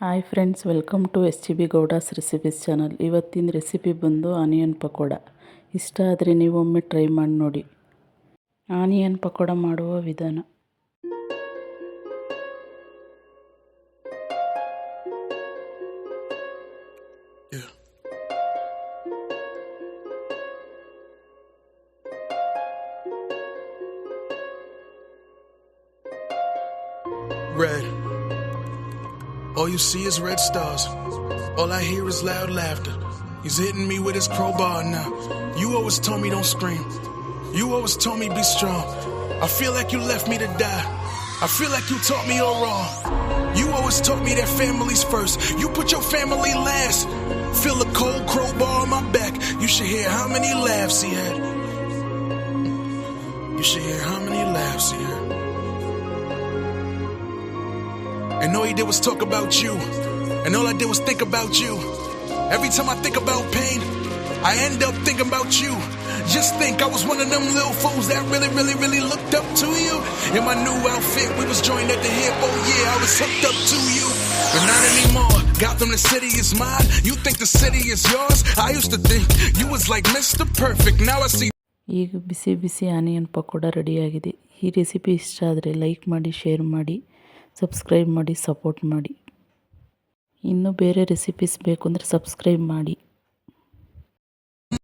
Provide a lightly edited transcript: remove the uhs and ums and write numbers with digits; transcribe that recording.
Hi friends, welcome to SGB Gowdas recipes channel. ಇವತ್ತಿನ recipe ಬಂದು onion pakoda. ಇಷ್ಟ ಆದರೆ ನೀವೊಮ್ಮೆ ಟ್ರೈ ಮಾಡಿ ನೋಡಿ. ಆನಿಯನ್ ಪಕೋಡ ಮಾಡುವ ವಿಧಾನ. Red. All you see is red stars. All I hear is loud laughter. He's hitting me with his crowbar now. You always told me don't scream. You always told me be strong. I feel like you left me to die. I feel like you taught me all wrong. You always taught me that family's first. You put your family last. Feel a cold crowbar on my back. You should hear how many laughs he had. You should hear how many laughs he had. And all he did was talk about you. And all I did was think about you. Every time I think about pain, I end up thinking about you. Just think I was one of them little fools that really looked up to you. In my new outfit, we was joined at the hip. Oh yeah, I was hooked up to you. But not anymore. Gotham, the city is mine. You think the city is yours? I used to think you was like Mr. Perfect. Now I see. ಈಗ ಬಿಸಿ ಬಿಸಿ onion pakoda ರೆಡಿಯಾಗಿದೆ. ಈ recipe ಇಷ್ಟ ಆದರೆ like ಮಾಡಿ, share ಮಾಡಿ, subscribe ಮಾಡಿ, support ಮಾಡಿ. ಇನ್ನೂ ಬೇರೆ ರೆಸಿಪೀಸ್ ಬೇಕು ಅಂದರೆ ಸಬ್ಸ್ಕ್ರೈಬ್ ಮಾಡಿ.